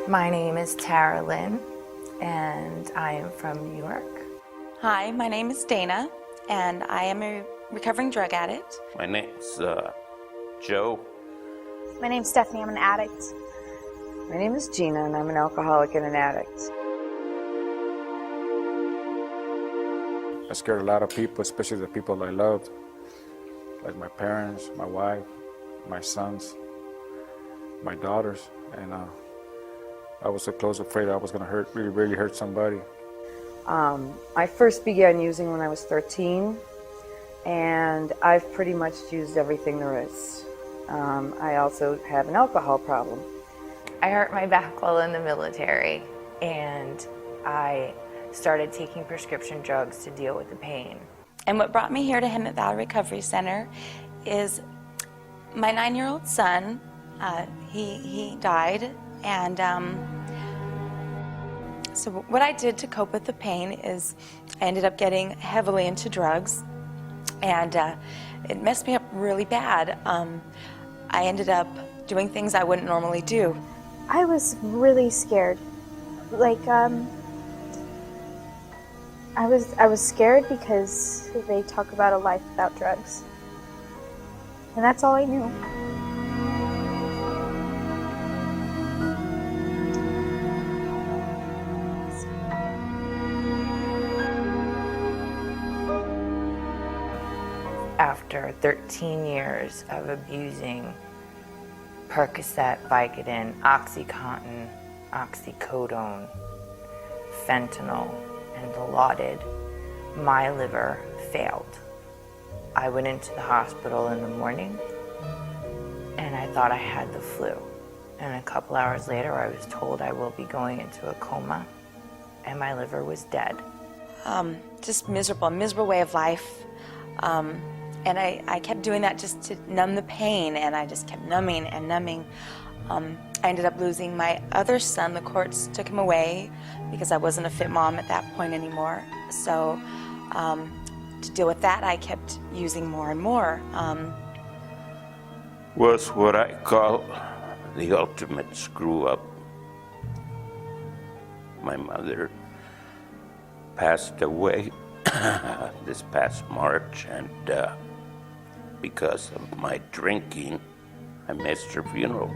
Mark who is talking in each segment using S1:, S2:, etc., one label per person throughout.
S1: My name is Tara Lynn, and I am from New York.
S2: Hi, my name is Dana, and I am a recovering drug addict.
S3: My name's Joe.
S4: My name's Stephanie, I'm an addict.
S5: My name is Gina, and I'm an alcoholic and an addict.
S6: I scared a lot of people, especially the people I loved, like my parents, my wife, my sons, my daughters, and I was so close, afraid I was going to really hurt somebody.
S5: I first began using when I was 13, and I've pretty much used everything there is. I also have an alcohol problem.
S1: I hurt my back while in the military, and I started taking prescription drugs to deal with the pain.
S2: And what brought me here to Hemet Valley Recovery Center is my 9-year-old son. He died, and so what I did to cope with the pain is I ended up getting heavily into drugs, and it messed me up really bad. I ended up doing things I wouldn't normally do.
S4: I was really scared. I was scared because they talk about a life without drugs. And that's all I knew.
S1: After 13 years of abusing Percocet, Vicodin, OxyContin, oxycodone, fentanyl, and Dilaudid, my liver failed. I went into the hospital in the morning, and I thought I had the flu. And a couple hours later, I was told I will be going into a coma, and my liver was dead.
S2: Just miserable way of life. And I kept doing that just to numb the pain, and I just kept numbing and numbing. I ended up losing my other son. The courts took him away because I wasn't a fit mom at that point anymore. So to deal with that, I kept using more and more.
S3: Was what I call the ultimate screw-up. My mother passed away this past March, and because of my drinking, I missed her funeral.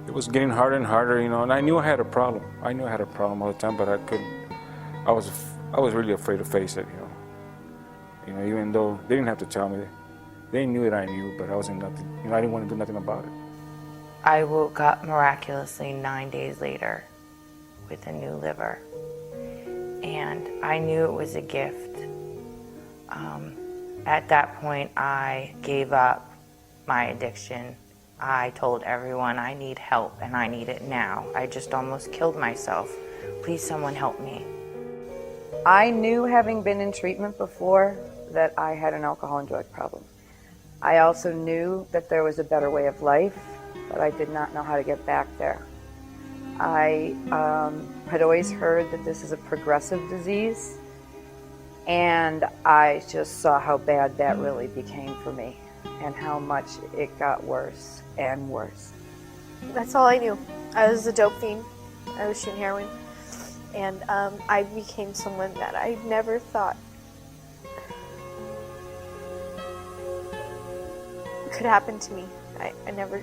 S6: It was getting harder and harder, and I knew I had a problem. I knew I had a problem all the time, but I couldn't. I was really afraid to face it, even though they didn't have to tell me. They knew that I knew, but I wasn't nothing. I didn't want to do nothing about it.
S1: I woke up miraculously 9 days later with a new liver, and I knew it was a gift. At that point, I gave up my addiction. I told everyone I need help, and I need it now. I just almost killed myself. Please, someone help me.
S5: I knew, having been in treatment before, that I had an alcohol and drug problem. I also knew that there was a better way of life, but I did not know how to get back there. I had always heard that this is a progressive disease, and I just saw how bad that really became for me and how much it got worse and worse.
S4: That's all I knew. I was a dope fiend. I was shooting heroin. And I became someone that I never thought could happen to me. I never...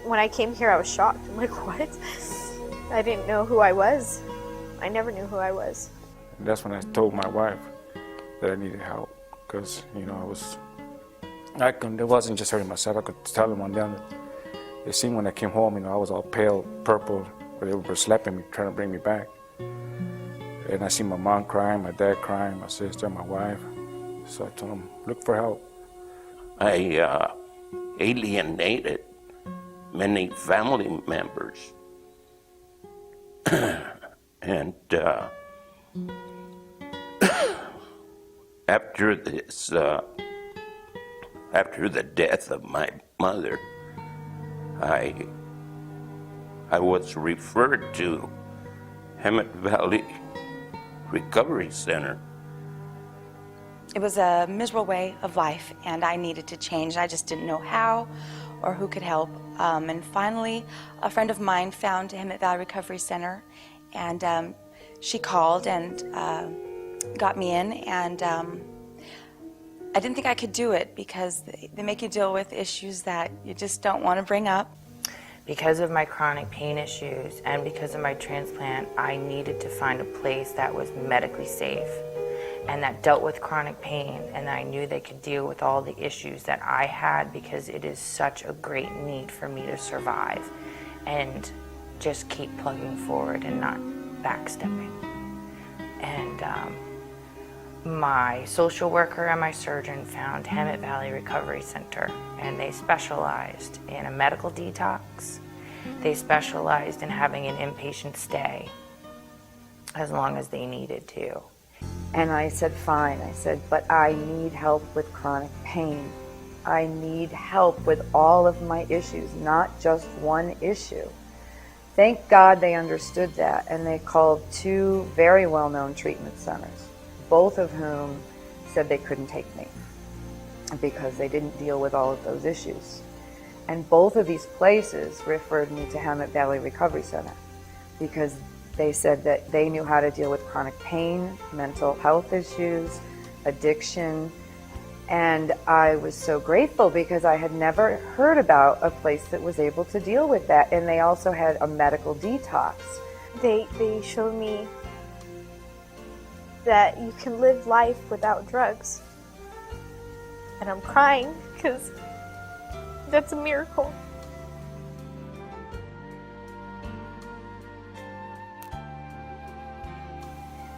S4: When I came here, I was shocked. I'm like, what? I didn't know who I was. I never knew who I was.
S6: And that's when I told my wife that I needed help, because, it wasn't just hurting myself. I could tell them on them. They seen when I came home, I was all pale, purple, but they were slapping me, trying to bring me back. And I see my mom crying, my dad crying, my sister, my wife. So I told them, look for help.
S3: I alienated many family members. And after the death of my mother, I was referred to Hemet Valley Recovery Center.
S2: It was a miserable way of life, and I needed to change. I just didn't know how or who could help. And finally, a friend of mine found him at Valley Recovery Center, and she called and got me in, and I didn't think I could do it because they make you deal with issues that you just don't want to bring up.
S1: Because of my chronic pain issues and because of my transplant, I needed to find a place that was medically safe and that dealt with chronic pain, and I knew they could deal with all the issues that I had, because it is such a great need for me to survive and just keep plugging forward and not backstepping. And my social worker and my surgeon found Hemet Valley Recovery Center, and they specialized in a medical detox. They specialized in having an inpatient stay as long as they needed to.
S5: And I said, fine. I said, but I need help with chronic pain. I need help with all of my issues, not just one issue. Thank God they understood that, and they called 2 very well-known treatment centers, both of whom said they couldn't take me because they didn't deal with all of those issues. And both of these places referred me to Hemet Valley Recovery Center because they said that they knew how to deal with chronic pain, mental health issues, addiction. And I was so grateful because I had never heard about a place that was able to deal with that. And they also had a medical detox.
S4: They showed me that you can live life without drugs. And I'm crying because that's a miracle.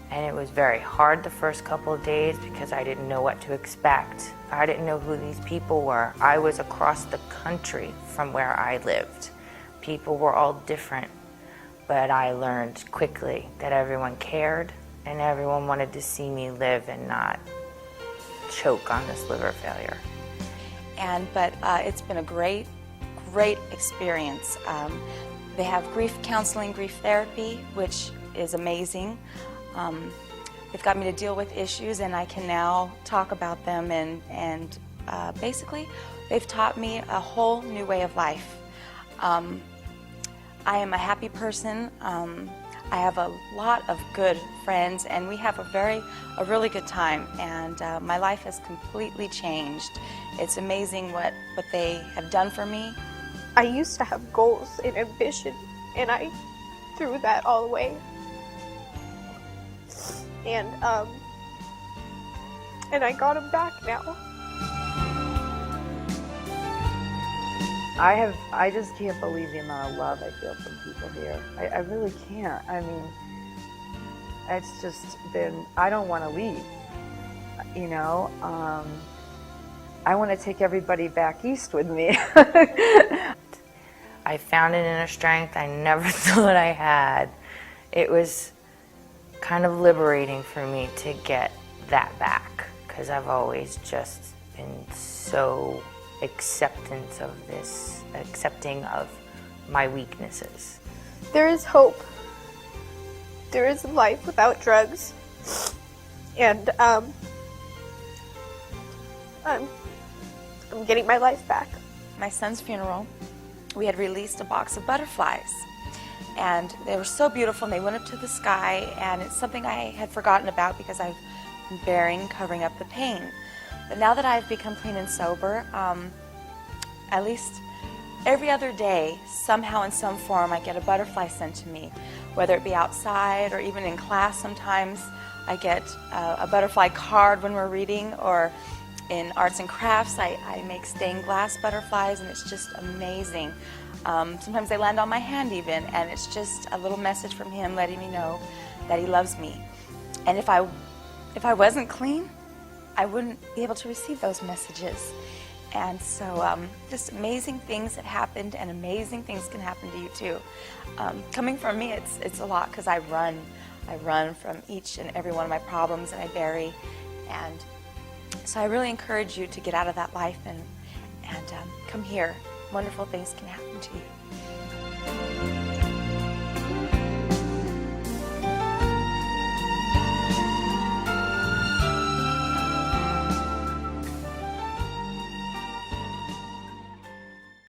S1: And it was very hard the first couple of days because I didn't know what to expect. I didn't know who these people were. I was across the country from where I lived. People were all different, but I learned quickly that everyone cared and everyone wanted to see me live and not choke on this liver failure.
S2: But it's been a great experience. They have grief counseling, grief therapy, which is amazing. They've got me to deal with issues, and I can now talk about them, and basically they've taught me a whole new way of life. I am a happy person. I have a lot of good friends, and we have a really good time, and my life has completely changed. It's amazing what they have done for me.
S4: I used to have goals and ambition, and I threw that all away. And I got them back now.
S5: I just can't believe the amount of love I feel from people here. I really can't. I mean, it's just been, I don't want to leave, you know. I want to take everybody back east with me.
S1: I found an inner strength I never thought I had. It was kind of liberating for me to get that back, because I've always just been so accepting of my weaknesses.
S4: There is hope. There is a life without drugs. And I'm getting my life back.
S2: My son's funeral, we had released a box of butterflies, and they were so beautiful, and they went up to the sky, and it's something I had forgotten about because I've been covering up the pain. But now that I've become clean and sober, at least every other day, somehow in some form, I get a butterfly sent to me, whether it be outside or even in class. Sometimes I get a butterfly card when we're reading, or in arts and crafts, I make stained glass butterflies, and it's just amazing. Sometimes they land on my hand even, and it's just a little message from him letting me know that he loves me. And if I wasn't clean, I wouldn't be able to receive those messages. And so just amazing things that happened, and amazing things can happen to you too. Coming from me, it's a lot, because I run from each and every one of my problems, and I bury. And so I really encourage you to get out of that life and come here. Wonderful things can happen to you.